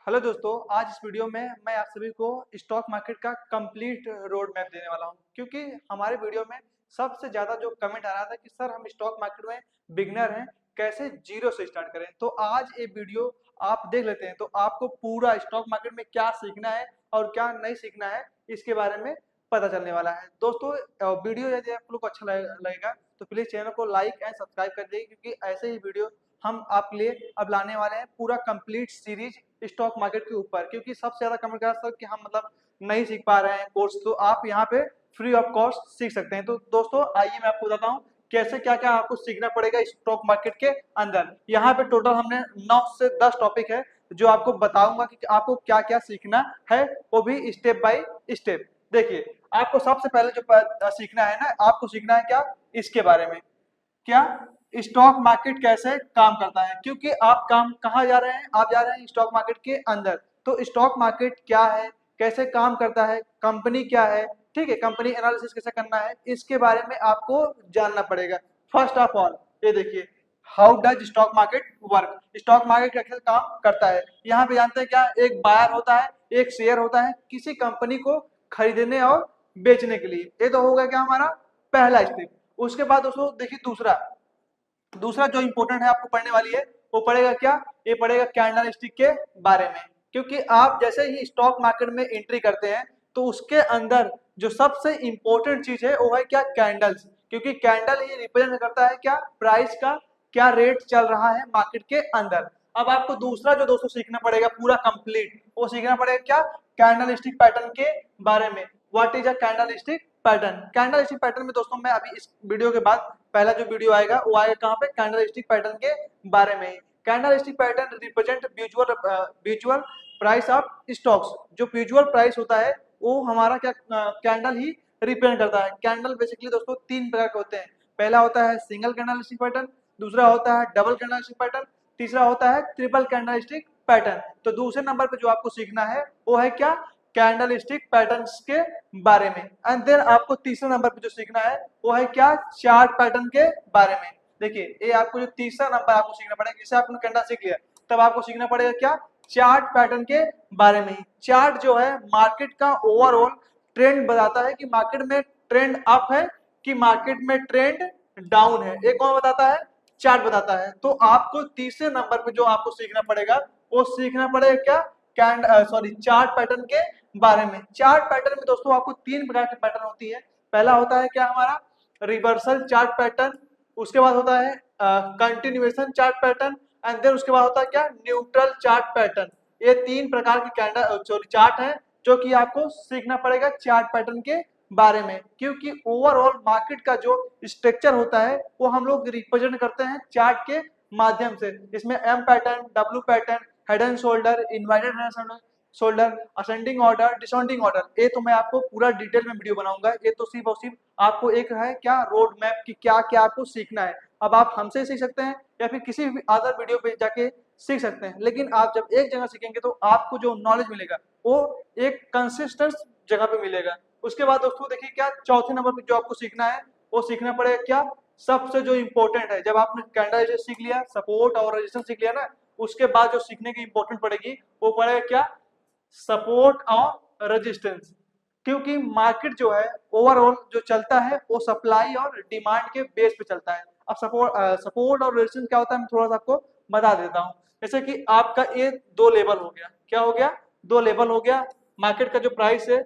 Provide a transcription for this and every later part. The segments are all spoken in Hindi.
हेलो दोस्तों, आज इस वीडियो में मैं आप सभी को स्टॉक मार्केट का कंप्लीट रोड मैप देने वाला हूं, क्योंकि हमारे वीडियो में सबसे ज़्यादा जो कमेंट आ रहा था कि सर हम स्टॉक मार्केट में बिगनर हैं, कैसे जीरो से स्टार्ट करें। तो आज ये वीडियो आप देख लेते हैं तो आपको पूरा स्टॉक मार्केट में क्या सीखना है और क्या नहीं सीखना है इसके बारे में पता चलने वाला है। दोस्तों, वीडियो यदि आप लोग को अच्छा लगेगा तो प्लीज़ चैनल को लाइक एंड सब्सक्राइब कर दीजिए, क्योंकि ऐसे ही वीडियो हम आपके लिए अब लाने वाले हैं पूरा कंप्लीट सीरीज स्टॉक मार्केट के ऊपर। क्योंकि सबसे ज्यादा कमेंट कर सर कि हम नहीं सीख पा रहे हैं कोर्स, तो आप यहाँ पे फ्री ऑफ कॉस्ट सीख सकते हैं। तो दोस्तों आइए मैं आपको बताता हूँ कैसे क्या क्या आपको सीखना पड़ेगा स्टॉक मार्केट के अंदर। यहाँ पे टोटल हमने 9 से 10 टॉपिक है जो आपको बताऊंगा कि आपको क्या क्या सीखना है, वो भी स्टेप बाय स्टेप। देखिए, आपको सबसे पहले जो सीखना है ना, आपको सीखना है क्या इसके बारे में, क्या स्टॉक मार्केट कैसे काम करता है। क्योंकि आप काम कहाँ जा रहे हैं, आप जा रहे हैं स्टॉक मार्केट के अंदर। तो स्टॉक मार्केट क्या है, कैसे काम करता है, कंपनी क्या है, ठीक है, कंपनी एनालिसिस कैसे करना है, इसके बारे में आपको जानना पड़ेगा। फर्स्ट ऑफ ऑल ये देखिए, how does stock market work, stock market कैसे काम करता है। यहाँ पे जानते हैं क्या, एक बायर होता है, एक शेयर होता है किसी कंपनी को खरीदने और बेचने के लिए। ये तो होगा क्या हमारा पहला स्टेप। उसके बाद दोस्तों देखिए, दूसरा दूसरा जो इंपॉर्टेंट है आपको पढ़ने वाली है, वो पढ़ेगा क्या, ये पढ़ेगा कैंडल स्टिक के बारे में। क्योंकि आप जैसे ही स्टॉक मार्केट में एंट्री करते हैं तो उसके अंदर जो सबसे इंपॉर्टेंट चीज है वो है क्या, कैंडल्स। क्योंकि कैंडल ही रिप्रेजेंट करता है क्या, प्राइस का क्या रेट चल रहा है मार्केट के अंदर। अब आपको दूसरा जो दोस्तों सीखना पड़ेगा पूरा कंप्लीट, वो सीखना पड़ेगा क्या, कैंडल स्टिक पैटर्न के बारे में। What is a candle stick pattern. Candle stick pattern में दोस्तों मैं अभी इस वीडियो के बाद पहला जो वीडियो आएगा वो आएगा कहाँ पे, कैंडल स्टिक पैटर्न के बारे में। Candle stick pattern represent mutual price of stocks. जो म्यूचुअल प्राइस होता है वो हमारा क्या, कैंडल ही रिप्रेजेंट करता है। कैंडल बेसिकली दोस्तों तीन प्रकार के होते हैं। पहला होता है सिंगल कैंडल स्टिक पैटर्न, दूसरा होता है डबल कैंडल स्टिक पैटर्न, तीसरा होता है ट्रिपल कैंडल स्टिक पैटर्न। तो दूसरे नंबर पे जो आपको सीखना है वो है क्या, कैंडल स्टिक पैटर्न्स के बारे में। एंड देन आपको तीसरे नंबर पे जो सीखना है वो है क्या, चार्ट पैटर्न के बारे में। देखिए, ये आपको जो तीसरा नंबर आपको सीखना पड़ेगा, जैसे आपने कैंडल सीख लिया तब आपको सीखना पड़ेगा क्या, चार्ट पैटर्न के बारे में। चार्ट जो है मार्केट का ओवरऑल ट्रेंड बताता है कि मार्केट में ट्रेंड अप है कि मार्केट में ट्रेंड डाउन है, ये कौन बताता है, चार्ट बताता है। तो आपको तीसरे नंबर पे जो आपको सीखना पड़ेगा वो सीखना पड़ेगा क्या, चार्ट पैटर्न के बारे में। चार्ट पैटर्न में दोस्तों आपको तीन प्रकार की पैटर्न होती है। पहला होता है क्या हमारा, रिवर्सल चार्ट पैटर्न, उसके बाद होता है continuation chart pattern, and then उसके बाद होता है क्या, न्यूट्रल चार्ट पैटर्न। ये तीन प्रकार की कैंडल चार्ट है जो कि आपको सीखना पड़ेगा चार्ट पैटर्न के बारे में। क्योंकि ओवरऑल मार्केट का जो स्ट्रक्चर होता है वो हम लोग रिप्रेजेंट करते हैं चार्ट के माध्यम से। इसमें M pattern, W pattern, head and shoulder, inverted head and shoulder, ascending order, descending order, ये तो मैं आपको पूरा डिटेल में वीडियो बनाऊंगा। ये तो सिर्फ और सिर्फ आपको एक है क्या, रोड मैप की क्या क्या आपको सीखना है। अब आप हमसे सीख सकते हैं या फिर किसी भी अदर वीडियो पे जाके सीख सकते हैं, लेकिन आप जब एक जगह सीखेंगे तो आपको जो नॉलेज मिलेगा वो एक कंसिस्टेंट जगह पे मिलेगा। उसके बाद दोस्तों देखिए क्या, चौथे नंबर पे जो आपको सीखना है वो सीखना पड़ेगा क्या, सबसे जो इंपॉर्टेंट है। जब आपने कैंडल सीख लिया, सपोर्ट और रेजिस्टेंस सीख लिया ना, उसके बाद जो सीखने की इंपॉर्टेंट पड़ेगी वो पड़ेगा क्या, सपोर्ट और रेजिस्टेंस। क्योंकि मार्केट जो है ओवरऑल जो चलता है वो सप्लाई और डिमांड के बेस पे चलता है। अब सपोर्ट और रेजिस्टेंस क्या होता है मैं थोड़ा सा आपको बता देता हूँ। जैसे कि आपका ये दो लेवल हो गया, क्या हो गया, दो लेवल हो गया। मार्केट का जो प्राइस है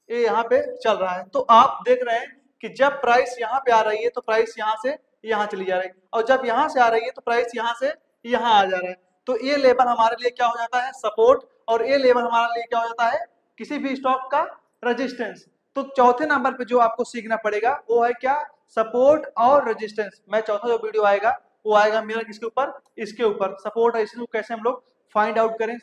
ये यहाँ पे चल रहा है, तो आप देख रहे हैं कि जब प्राइस यहाँ पे आ रही है तो प्राइस यहाँ से यहाँ चली जा रही है, और जब यहाँ से आ रही है तो प्राइस यहाँ से यहाँ आ जा रहा है। तो ये लेवल हमारे लिए क्या हो जाता है, सपोर्ट, और ये लेवल हमारे लिए क्या हो जाता है, किसी भी स्टॉक का रेजिस्टेंस। तो चौथे नंबर पे जो आपको सीखना पड़ेगा वो है क्या, सपोर्ट और रेजिस्टेंस। मैं चौथा जो वीडियो आएगा वो आएगा मेरा किसके ऊपर, इसके ऊपर, सपोर्ट और रेजिस्टेंस को कैसे हम लोग फाइंड आउट करें।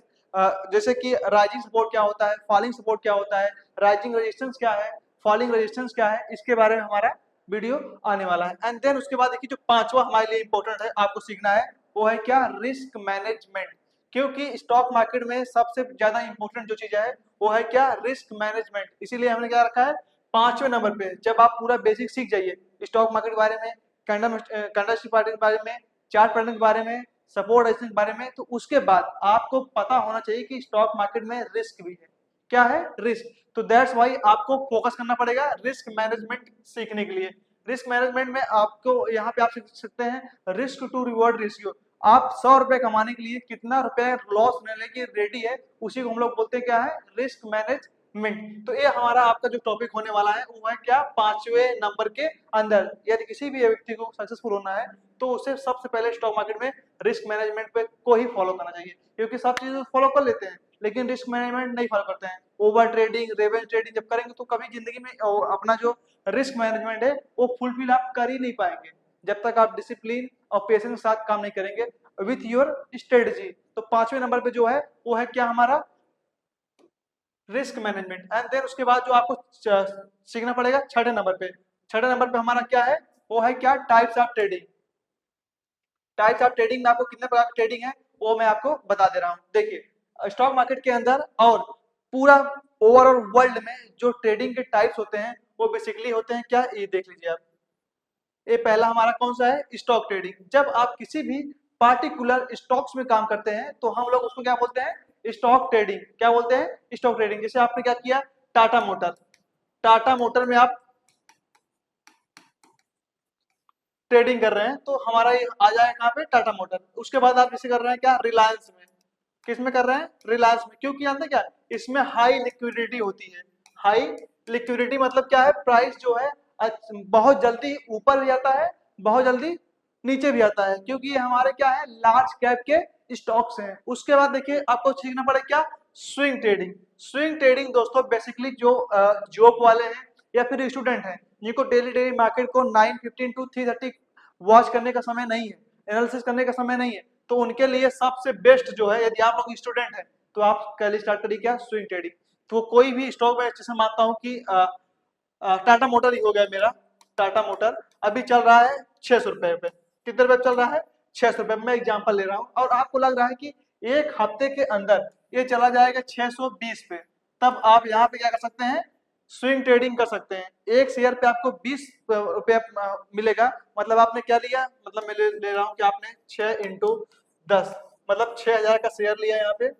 जैसे कि राइजिंग सपोर्ट क्या होता है, फॉलिंग सपोर्ट क्या होता है, राइजिंग रेजिस्टेंस क्या है, फॉलिंग रेजिस्टेंस क्या है, इसके बारे में हमारा वीडियो आने वाला है। एंड देन उसके बाद देखिए जो पांचवा हमारे लिए इंपॉर्टेंट है आपको सीखना है वो है क्या, रिस्क मैनेजमेंट। क्योंकि स्टॉक मार्केट में सबसे ज्यादा इंपॉर्टेंट जो चीज है वो है क्या, रिस्क मैनेजमेंट। इसीलिए हमने क्या रखा है पांचवें नंबर पे। जब आप पूरा बेसिक सीख जाइए स्टॉक मार्केट के बारे में, कैंडल के बारे में, चार्ट पैटर्न के बारे में, सपोर्ट रेजिस्टेंस के बारे में, तो उसके बाद आपको पता होना चाहिए कि स्टॉक मार्केट में रिस्क भी है। क्या है? रिस्क। तो दैट्स वाई आपको फोकस करना पड़ेगा रिस्क मैनेजमेंट सीखने के लिए। रिस्क मैनेजमेंट में आपको यहाँ पे आप सीख सकते हैं रिस्क टू रिवॉर्ड रेशियो। आप 100 रुपए कमाने के लिए कितना रुपए लॉस लेने के रेडी है, उसी को हम लोग बोलते हैं क्या है? Risk management. तो ये हमारा आपका जो टॉपिक होने वाला है वो है क्या? 5वें नंबर के अंदर। यदि किसी भी व्यक्ति को सक्सेसफुल होना है तो उसे सबसे पहले स्टॉक मार्केट में रिस्क मैनेजमेंट पे को ही फॉलो करना चाहिए, क्योंकि सब चीजें फॉलो कर लेते हैं लेकिन रिस्क मैनेजमेंट नहीं फॉलो करते हैं। ओवर ट्रेडिंग, रेवेन्यू ट्रेडिंग जब करेंगे तो कभी जिंदगी में अपना जो रिस्क मैनेजमेंट है वो फुलफिल आप कर ही नहीं पाएंगे जब तक आप डिसिप्लिन और पेशेंस के साथ काम नहीं करेंगे विथ योर स्ट्रेटजी। तो 5वें नंबर पे जो है वो है क्या? हमारा रिस्क मैनेजमेंट। एंड देन उसके बाद जो आपको सीखना पड़ेगा 6ठे नंबर पे। 6ठे नंबर पे हमारा क्या है? वो है क्या? Types of trading. Types of trading में आपको कितने प्रकार की ट्रेडिंग है वो मैं आपको बता दे रहा हूँ। देखिए स्टॉक मार्केट के अंदर और पूरा ओवरऑल वर्ल्ड में जो ट्रेडिंग के टाइप्स होते हैं वो बेसिकली होते हैं क्या? ये देख लीजिए आप। ये पहला हमारा कौन सा है? Stock trading. जब आप किसी भी पार्टिकुलर स्टॉक्स में काम करते हैं तो हम लोग उसको क्या बोलते हैं? Stock trading. क्या बोलते हैं? Stock trading. जैसे आपने क्या किया? टाटा मोटर। टाटा मोटर में आप ट्रेडिंग कर रहे हैं तो हमारा ये आ जाए कहाँ पे? टाटा मोटर। उसके बाद आप जैसे कर रहे हैं क्या? रिलायंस में। किस में कर रहे हैं? रिलायंस में। क्योंकि जानते क्या? इसमें हाई लिक्विडिटी होती है। हाई लिक्विडिटी मतलब क्या है? प्राइस जो है बहुत जल्दी ऊपर भी आता है, बहुत जल्दी नीचे भी आता है, क्योंकि ये हमारे क्या है? लार्ज कैप के स्टॉक्स हैं। उसके बाद देखिए आपको सीखना पड़ेगा क्या? Swing trading. स्विंग ट्रेडिंग दोस्तों बेसिकली जो जॉब वाले हैं या फिर स्टूडेंट हैं जिनको डेली डेली मार्केट को 9:15 टू 3:30 वॉच करने का समय नहीं है, एनालिसिस करने का समय नहीं है, तो उनके लिए सबसे बेस्ट जो है, यदि आप लोग स्टूडेंट हैं तो आप पहले स्टार्ट करिए क्या? Swing trading. तो कोई भी स्टॉक में जैसे मानता हूँ कि टाटा मोटर ही हो गया मेरा। टाटा मोटर अभी चल रहा है 600 रुपए पे। कितने रुपए चल रहा है? 600 रुपए। मैं एग्जांपल ले रहा हूँ और आपको लग रहा है कि एक हफ्ते के अंदर ये चला जाएगा 620 पे, तब आप यहाँ पे क्या कर सकते हैं? स्विंग ट्रेडिंग कर सकते हैं। एक शेयर पे आपको 20 रुपया मिलेगा। मतलब आपने क्या लिया? मतलब मैं ले रहा हूँ कि आपने 6 इंटू 10 मतलब 6000 का शेयर लिया यहाँ पे,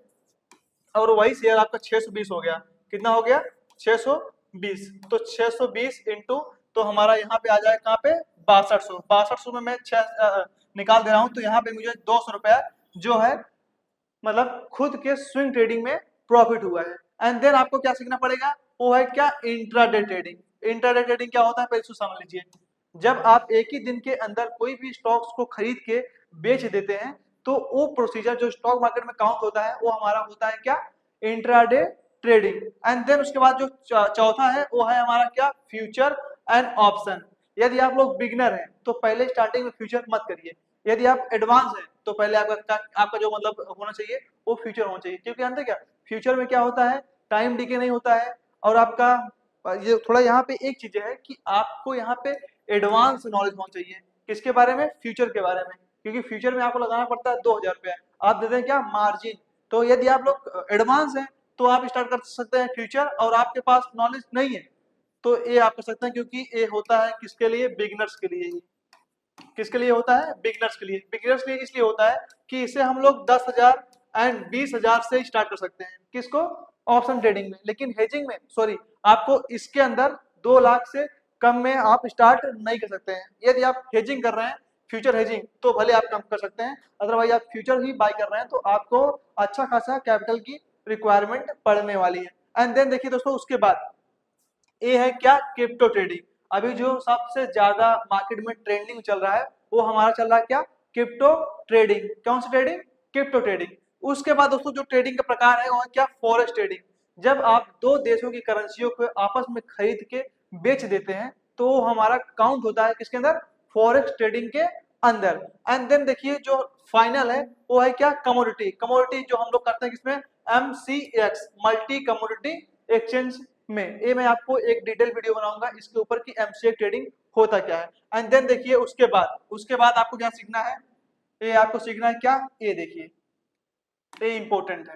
और वही शेयर आपका 620 हो गया। कितना हो गया? 620। तो 620 इंटू, तो हमारा यहाँ पे आ जाए कहाँ पे? 6200। 6200 में मैं 6 निकाल दे रहा हूँ तो यहाँ पे मुझे 200 रुपया जो है मतलब खुद के स्विंग ट्रेडिंग में प्रॉफिट हुआ है। एंड देन आपको क्या सीखना पड़ेगा? वो है क्या? Intraday trading. इंट्राडे ट्रेडिंग क्या होता है पहले इसको समझ लीजिए। जब आप एक ही दिन के अंदर कोई भी स्टॉक्स को खरीद के बेच देते हैं तो वो प्रोसीजर जो स्टॉक मार्केट में काउंट होता है वो हमारा होता है क्या? Intraday trading. एंड देन उसके बाद जो चौथा है वो है हमारा क्या? Future and option. यदि आप लोग बिगनर हैं तो पहले स्टार्टिंग में फ्यूचर मत करिए। यदि आप एडवांस हैं तो पहले आपका जो मतलब होना चाहिए वो फ्यूचर होना चाहिए, क्योंकि जानते क्या? फ्यूचर में क्या होता है? टाइम डिके नहीं होता है। और आपका ये थोड़ा यहाँ पे एक चीज है कि आपको यहाँ पे एडवांस नॉलेज होना चाहिए। किसके बारे में? फ्यूचर के बारे में। क्योंकि फ्यूचर में आपको लगाना पड़ता है 2000 रुपया, आप देते हैं क्या? मार्जिन। तो यदि आप लोग एडवांस हैं तो आप स्टार्ट कर सकते हैं फ्यूचर, और आपके पास नॉलेज नहीं है तो ये आप कर सकते हैं, क्योंकि ये होता है किसके लिए? बिगिनर्स के लिए ही। किसके लिए होता है? बिगिनर्स के लिए। बिगिनर्स के लिए इसलिए होता है कि इसे हम लोग 10,000 एंड 20,000 से स्टार्ट कर सकते हैं। किसको? ऑप्शन ट्रेडिंग में। लेकिन हेजिंग में सॉरी, आपको इसके अंदर 2 लाख से कम में आप स्टार्ट नहीं कर सकते हैं। यदि आप हेजिंग कर रहे हैं, फ्यूचर हेजिंग, तो भले आप कम कर सकते हैं, अदरवाइज आप फ्यूचर ही बाय कर रहे हैं तो आपको अच्छा खासा कैपिटल की रिक्वायरमेंट पड़ने वाली है। एंड देन देखिए दोस्तों उसके बाद ये है क्या? Crypto trading. अभी जो सबसे ज्यादा मार्केट में ट्रेंडिंग चल रहा है वो हमारा चल रहा है क्या? Crypto trading. कौन सी ट्रेडिंग? Crypto trading. उसके बाद दोस्तों जो ट्रेडिंग का प्रकार है वो है क्या? Forex trading. जब आप दो देशों की करेंसियों को आपस में खरीद के बेच देते हैं तो हमारा काउंट होता है किसके अंदर? फॉरेक्स ट्रेडिंग के अंदर। एंड देन देखिए जो फाइनल है वो है क्या? कमोडिटी। कमोडिटी जो हम लोग करते हैं किसमें? MCX, मल्टी कमोडिटी एक्सचेंज में। ये मैं आपको एक डिटेल वीडियो बनाऊंगा इसके ऊपर कि MCX ट्रेडिंग होता क्या है। एंड देन देखिए उसके बाद आपको क्या सीखना है? ये आपको सीखना है क्या? ये देखिए ये इंपॉर्टेंट है,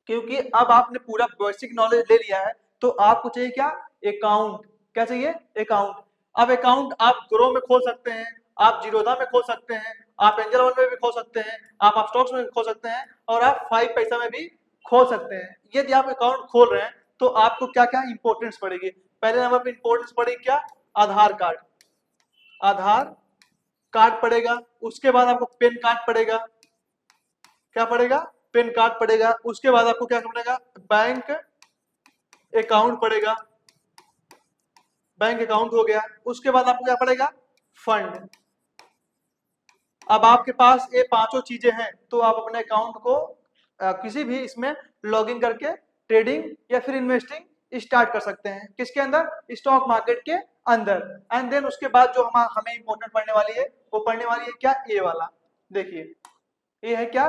क्योंकि अब आपने पूरा बेसिक नॉलेज ले लिया है तो आपको चाहिए क्या? अकाउंट। क्या चाहिए? अकाउंट। अब अकाउंट आप ग्रो में खोल सकते हैं, आप जीरोधा में खोल सकते हैं, आप एंजल वन में भी खोल सकते हैं, आप स्टॉक्स में भी खोल सकते हैं, और आप 5 पैसा में भी खोल सकते हैं। यदि आप अकाउंट खोल रहे हैं तो आपको क्या क्या इंपॉर्टेंस पड़ेगी? पहले नंबर पे इंपॉर्टेंस पड़ेगी क्या? आधार कार्ड, आधार कार्ड पड़ेगा। उसके बाद आपको पैन कार्ड पड़ेगा। क्या पड़ेगा? पैन कार्ड पड़ेगा। उसके बाद आपको क्या पड़ेगा? बैंक अकाउंट पड़ेगा। बैंक अकाउंट हो गया। उसके बाद आपको क्या पड़ेगा? फंड। अब आपके पास ये पांचों चीजें हैं तो आप अपने अकाउंट को किसी भी इसमें लॉगिन करके ट्रेडिंग या फिर इन्वेस्टिंग स्टार्ट कर सकते हैं। किसके अंदर? स्टॉक मार्केट के अंदर। एंड देन उसके बाद जो हमें इंपॉर्टेंट पढ़ने वाली है वो पढ़ने वाली है क्या? ए वाला। देखिए ये है क्या?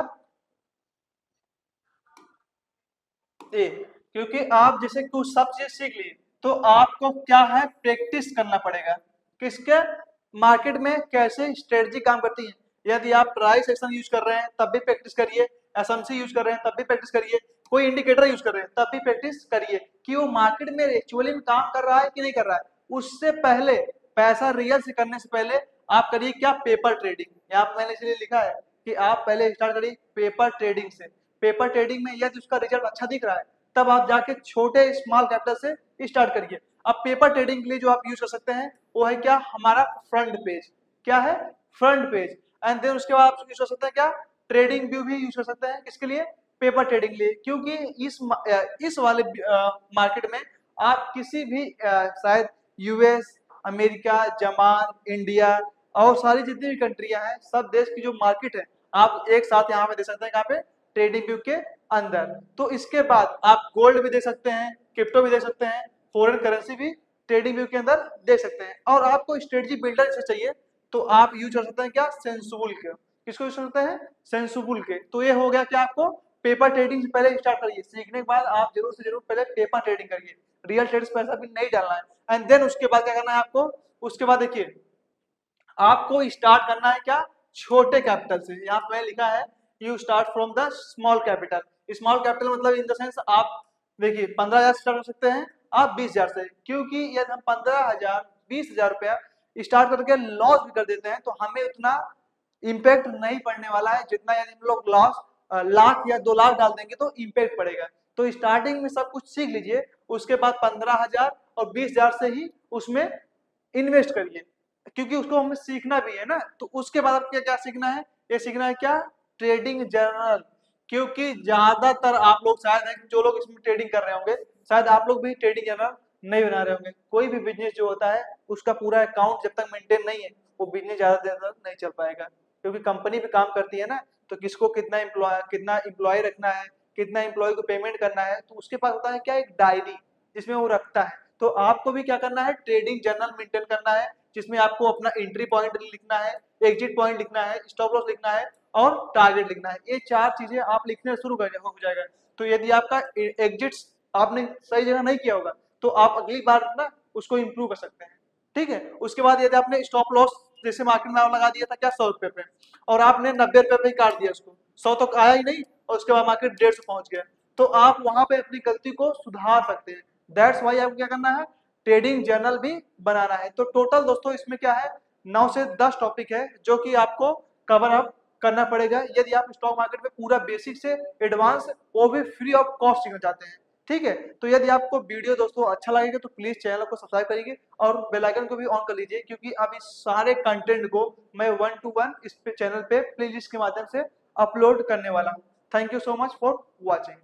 ए। क्योंकि आप जैसे कुछ सब चीज सीख लिए तो आपको क्या है? प्रैक्टिस करना पड़ेगा। किसके? मार्केट में कैसे स्ट्रेटजी काम करती है। यदि आप प्राइस एक्शन यूज कर रहे हैं तब भी प्रैक्टिस करिए, एसएमसी यूज कर रहे हैं तब भी प्रैक्टिस करिए, कोई इंडिकेटर यूज कर रहे हैं तब भी प्रैक्टिस करिए कि वो मार्केट में एक्चुअली में काम कर रहा है कि नहीं कर रहा है। उससे पहले पैसा रियल से करने से पहले आप करिए क्या? Paper trading. यहाँ पे मैंने इसलिए लिखा है कि आप पहले स्टार्ट करिए पेपर ट्रेडिंग से। पेपर ट्रेडिंग में यदि उसका रिजल्ट अच्छा दिख रहा है तब आप जाके छोटे स्मॉल कैपिटल से स्टार्ट करिए। अब पेपर ट्रेडिंग के लिए जो आप यूज कर सकते हैं वो है क्या? हमारा फ्रंट पेज। क्या है? Front page. एंड देन उसके बाद आप यूज कर सकते हैं क्या? ट्रेडिंग व्यू भी यूज कर सकते हैं। किसके लिए? पेपर ट्रेडिंग लिए। क्योंकि इस वाले मार्केट में आप किसी भी शायद यूएस, अमेरिका, जापान, इंडिया और सारी जितनी भी कंट्रियां हैं सब देश की जो मार्केट है आप एक साथ यहाँ पे देख सकते हैं। कहाँ पे? ट्रेडिंग व्यू के अंदर। तो इसके बाद आप गोल्ड भी देख सकते हैं, क्रिप्टो भी देख सकते हैं, फॉरेन करेंसी भी ट्रेडिंग व्यू के अंदर देख सकते हैं। और आपको स्ट्रेटजी बिल्डर से चाहिए तो आप यूज कर सकते हैं क्या? सेंसुबुल के। किसको यूज करते हैं? सेंसुबुल के। तो ये हो गया कि आपको पेपर ट्रेडिंग से पहले स्टार्ट करिए। सीखने के बाद आप जरूर से जरूर पहले पेपर ट्रेडिंग करिए। रियल ट्रेड्स पैसा भी नहीं डालना है। एंड देन उसके बाद क्या करना है आपको? उसके बाद देखिए आपको स्टार्ट करना है क्या? छोटे कैपिटल से। यहाँ पे लिखा है you start from the small capital. Small capital मतलब इन द सेंस आप देखिए 15,000 स्टार्ट कर सकते हैं, आप 20,000 से। क्योंकि यदि हम 15,000 20,000 रुपया स्टार्ट करके लॉस भी कर देते हैं तो हमें उतना इम्पैक्ट नहीं पड़ने वाला है जितना यदि हम लोग लॉस लाख या 2 लाख डाल देंगे तो इम्पैक्ट पड़ेगा। तो स्टार्टिंग में सब कुछ सीख लीजिए। उसके बाद 15,000 और 20,000 से ही उसमें इन्वेस्ट करिए। क्योंकि उसको हमें सीखना भी है ना। तो उसके बाद आपको क्या सीखना है? ये सीखना है क्या? Trading journal. क्योंकि ज्यादातर आप लोग शायद है जो लोग इसमें ट्रेडिंग कर रहे होंगे शायद आप लोग भी ट्रेडिंग जर्नल नहीं बना रहे होंगे। कोई भी बिजनेस जो होता है उसका पूरा अकाउंट जब तक मेंटेन नहीं है वो बिजनेस ज्यादा देर तक नहीं चल पाएगा। क्योंकि कंपनी भी काम करती है ना, तो किसको कितना एम्प्लॉय रखना है, कितना एम्प्लॉय को पेमेंट करना है, तो उसके पास होता है क्या? एक डायरी जिसमें वो रखता है। तो आपको भी क्या करना है? ट्रेडिंग जर्नल मेंटेन करना है जिसमें आपको अपना एंट्री पॉइंट लिखना है, एग्जिट पॉइंट लिखना है, स्टॉप लॉस लिखना है और टारगेट लिखना है। ये 4 चीजें आप लिखने शुरू कर हो जाएगा। तो यदि आपका एग्जिट्स आपने सही जगह नहीं किया होगा तो आप अगली बार ना उसको इंप्रूव कर सकते हैं। ठीक है। उसके बाद यदि आपने स्टॉप लॉस जैसे मार्केट में लगा दिया था क्या? 100 रुपए पे, और आपने 90 रुपए पे ही काट दिया उसको, 100 तो आया ही नहीं और उसके बाद मार्केट 150 पहुंच गया, तो आप वहां पे अपनी गलती को सुधार सकते हैं। दैट्स वाई आपको क्या करना है? ट्रेडिंग जर्नल भी बनाना है। तो टोटल दोस्तों इसमें क्या है? 9 से 10 टॉपिक है जो कि आपको कवर अप करना पड़ेगा यदि आप स्टॉक मार्केट में पूरा बेसिक से एडवांस वो भी फ्री ऑफ कॉस्ट सीखना चाहते हैं। ठीक है। तो यदि आपको वीडियो दोस्तों अच्छा लगेगा तो प्लीज चैनल को सब्सक्राइब करिए और बेल आइकन को भी ऑन कर लीजिए। क्योंकि अब इस सारे कंटेंट को मैं 1 to 1 इस पे चैनल पे प्लेलिस्ट के माध्यम से अपलोड करने वाला हूँ। Thank you so much for watching.